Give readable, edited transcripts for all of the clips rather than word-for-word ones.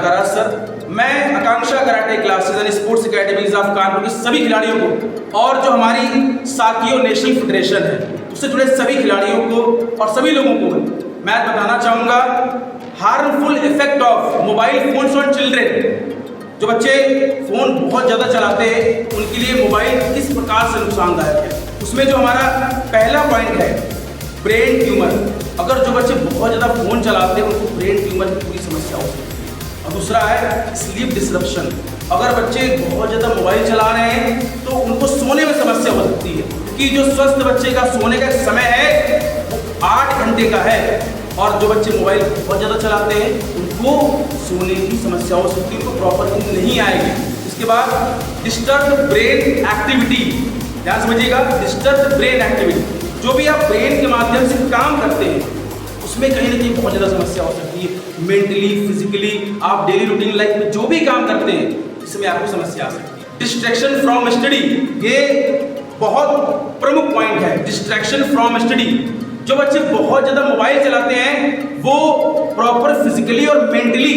नमस्कार सर, मैं Akanksha karate classes and sports academies of Kanpur के सभी खिलाड़ियों को और जो हमारी साकियो नेशनल फेडरेशन है उससे जुड़े सभी खिलाड़ियों को और सभी लोगों को मैं बताना चाहूँगा harmful effect of mobile phones on children. जो बच्चे फ़ोन बहुत ज़्यादा चलाते हैं उनके लिए मोबाइल किस प्रकार से नुकसानदायक है, उसमें जो हमारा पहला पॉइंट है ब्रेन ट्यूमर। अगर जो बच्चे बहुत ज़्यादा फ़ोन चलाते हैं उनको ब्रेन ट्यूमर की पूरी समस्या हो सकती है। और दूसरा है स्लीप डिसरप्शन। अगर बच्चे बहुत ज़्यादा मोबाइल चला रहे हैं तो उनको सोने में समस्या हो सकती है, क्योंकि जो स्वस्थ बच्चे का सोने का समय है वो 8 घंटे का है और जो बच्चे मोबाइल बहुत ज़्यादा चलाते हैं उनको सोने की समस्या हो सकती है, उनको प्रॉपर नींद नहीं आएगी। इसके बाद डिस्टर्ब ब्रेन एक्टिविटी, ध्यान समझिएगा, डिस्टर्ब ब्रेन एक्टिविटी। जो भी आप ब्रेन के माध्यम से काम करते हैं उसमें कहीं ना कहीं बहुत ज़्यादा समस्या हो सकती है। मेंटली, फिजिकली, आप डेली रूटीन लाइफ में जो भी काम करते हैं इसमें आपको समस्या आ सकती है। डिस्ट्रैक्शन फ्रॉम स्टडी, ये बहुत प्रमुख पॉइंट है। डिस्ट्रैक्शन फ्रॉम स्टडी, जो बच्चे बहुत ज़्यादा मोबाइल चलाते हैं वो प्रॉपर फिजिकली और मेंटली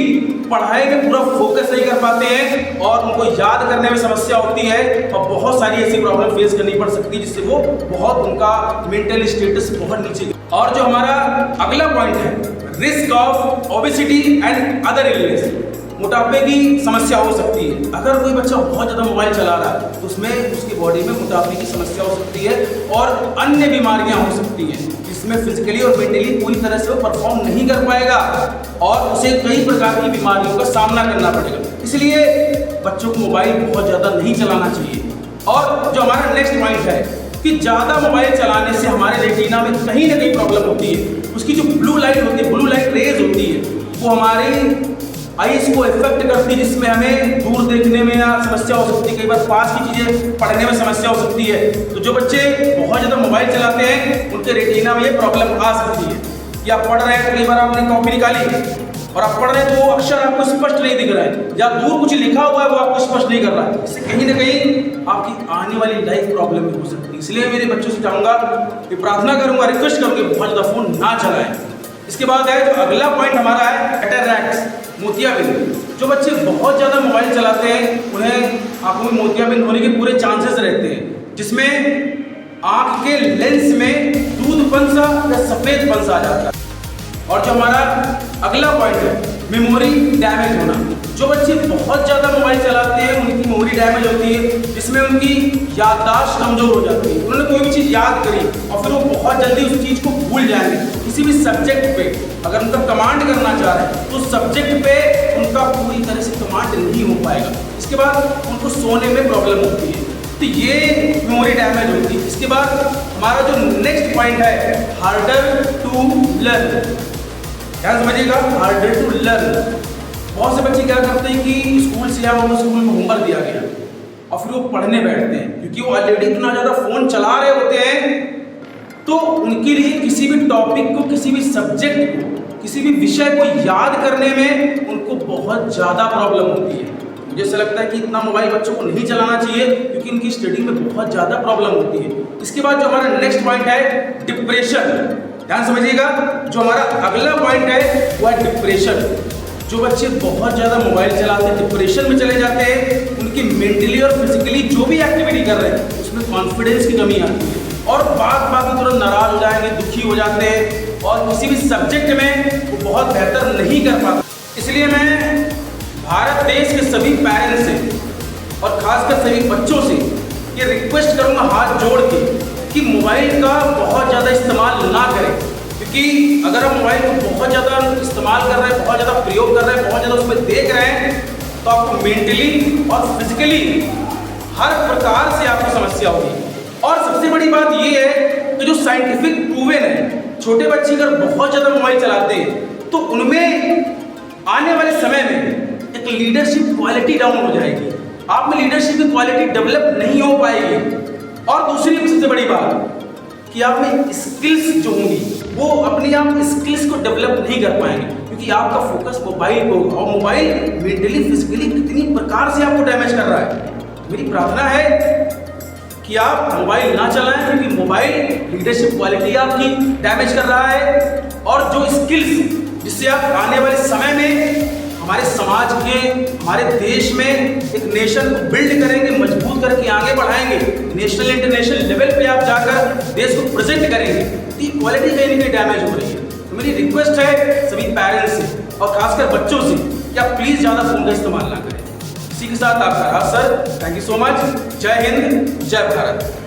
पढ़ाई में पूरा फोकस नहीं कर पाते हैं और उनको याद करने में समस्या होती है और बहुत सारी ऐसी प्रॉब्लम फेस करनी पड़ सकती है जिससे वो बहुत उनका मेंटल स्टेटस बहुत नीचे। और जो हमारा अगला पॉइंट है risk of obesity and other illness, मोटापे की समस्या हो सकती है। अगर कोई बच्चा बहुत ज़्यादा मोबाइल चला रहा है तो उसमें उसकी बॉडी में मोटापे की समस्या हो सकती है और अन्य बीमारियां हो सकती हैं जिसमें फिजिकली और मेंटली पूरी तरह से वो परफॉर्म नहीं कर पाएगा और उसे कई प्रकार की बीमारियों का सामना करना पड़ेगा। इसलिए बच्चों को मोबाइल बहुत ज़्यादा नहीं चलाना चाहिए। और जो हमारा नेक्स्ट पॉइंट है कि ज़्यादा मोबाइल चलाने से हमारे रेटिना में कहीं ना कहीं प्रॉब्लम होती है। उसकी जो ब्लू लाइट होती है, ब्लू लाइट रेज होती है, वो हमारी आइस को इफेक्ट करती है जिसमें हमें दूर देखने में या समस्या हो सकती है, कई बार पास की चीज़ें पढ़ने में समस्या हो सकती है। तो जो बच्चे बहुत ज़्यादा मोबाइल चलाते हैं उनके रेटिना में ये प्रॉब्लम आ सकती है कि आप पढ़ रहे हैं तो कई बार आपने कॉपी निकाली और आप पढ़ रहे हैं तो वो अक्षर आपको स्पष्ट नहीं दिख रहा है या दूर कुछ लिखा हुआ है वो आपको स्पष्ट नहीं कर रहा है। इससे कहीं ना कहीं आपकी आने वाली लाइफ प्रॉब्लम भी हो सकती है। इसलिए मेरे बच्चों से चाहूँगा कि प्रार्थना करूँगा, रिक्वेस्ट करूँगा बहुत ज़्यादा फ़ोन ना चलाएं। इसके बाद है जो अगला पॉइंट हमारा है कैटरैक्ट्स, मोतियाबिंद। जो बच्चे बहुत ज़्यादा मोबाइल चलाते हैं उन्हें आंखों में मोतियाबिंद होने के पूरे चांसेस रहते हैं, जिसमें आंख के लेंस में दूधपन सा या सफ़ेदपन सा आ जाता है। और जो हमारा अगला पॉइंट है मेमोरी डैमेज होना। जो बच्चे बहुत ज़्यादा मोबाइल चलाते हैं उनकी मेमोरी डैमेज होती है जिसमें उनकी याददाश्त कमज़ोर हो जाती है। उन्होंने कोई भी चीज़ याद करी और फिर वो बहुत जल्दी उस चीज़ को भूल जाएंगे। किसी भी सब्जेक्ट पे अगर उनका कमांड करना चाह रहे हैं तो उस सब्जेक्ट पे उनका पूरी तरह से कमांड नहीं हो पाएगा। इसके बाद उनको सोने में प्रॉब्लम होती है, तो ये मेमोरी डैमेज होती है। इसके बाद हमारा जो नेक्स्ट पॉइंट है हार्डर टू लर्न, ध्यान समझिएगा, हार्डर टू लर्न। बहुत से बच्चे क्या करते हैं कि स्कूल से आए उनको स्कूल में होमवर्क दिया गया और फिर वो पढ़ने बैठते हैं, क्योंकि वो ऑलरेडी इतना ज़्यादा फ़ोन चला रहे होते हैं तो उनके लिए किसी भी टॉपिक को, किसी भी सब्जेक्ट को, किसी भी विषय को याद करने में उनको बहुत ज़्यादा प्रॉब्लम होती है। मुझे ऐसा लगता है कि इतना मोबाइल बच्चों को नहीं चलाना चाहिए क्योंकि इनकी स्टडी में बहुत ज़्यादा प्रॉब्लम होती है। इसके बाद जो हमारा नेक्स्ट पॉइंट है डिप्रेशन, ध्यान समझिएगा। जो हमारा अगला पॉइंट है वो है डिप्रेशन। जो बच्चे बहुत ज़्यादा मोबाइल चलाते हैं डिप्रेशन में चले जाते हैं, उनकी मेंटली और फिजिकली जो भी एक्टिविटी कर रहे हैं उसमें कॉन्फिडेंस की कमी आती है और बात में तुरंत नाराज हो जाएंगे, दुखी हो जाते हैं और किसी भी सब्जेक्ट में वो बहुत बेहतर नहीं कर पाते। इसलिए मैं भारत देश के सभी पेरेंट्स से और खासकर सभी बच्चों से ये रिक्वेस्ट करूँगा हाथ जोड़ के कि मोबाइल का बहुत ज़्यादा इस्तेमाल ना करें, क्योंकि अगर हम मोबाइल को बहुत ज़्यादा इस्तेमाल कर रहे हैं, बहुत ज़्यादा प्रयोग कर रहे हैं, बहुत ज़्यादा उसमें देख रहे हैं तो आपको मेंटली और फिजिकली हर प्रकार से आपको समस्या होगी। और सबसे बड़ी बात ये है कि जो साइंटिफिक प्रूवन है, छोटे बच्चे अगर बहुत ज़्यादा मोबाइल चलाते हैं तो उनमें आने वाले समय में एक लीडरशिप क्वालिटी डाउन हो जाएगी, आप में लीडरशिप की क्वालिटी डेवलप नहीं हो पाएगी। और दूसरी सबसे बड़ी बात कि आप में स्किल्स जो होंगी वो अपने आप स्किल्स को डेवलप नहीं कर पाएंगे, क्योंकि आपका फोकस मोबाइल को होगा और मोबाइल मेंटली फिजिकली कितनी प्रकार से आपको डैमेज कर रहा है। मेरी प्रार्थना है कि आप मोबाइल ना चलाएं, क्योंकि मोबाइल लीडरशिप क्वालिटी आपकी डैमेज कर रहा है और जो स्किल्स जिससे आप आने वाले समय में हमारे समाज के, हमारे देश में एक नेशन को बिल्ड करेंगे, मजबूत करके आगे बढ़ाएंगे, नेशनल इंटरनेशनल लेवल पे आप जाकर देश को प्रेजेंट करेंगे, तो क्वालिटी कहीं ना कहीं डैमेज हो रही है। तो मेरी रिक्वेस्ट है सभी पेरेंट्स से और खासकर बच्चों से कि आप प्लीज़ ज़्यादा फ़ोन का इस्तेमाल ना करें। इसी के साथ आपका Raj sir, thank you so much. जय हिंद, जय भारत।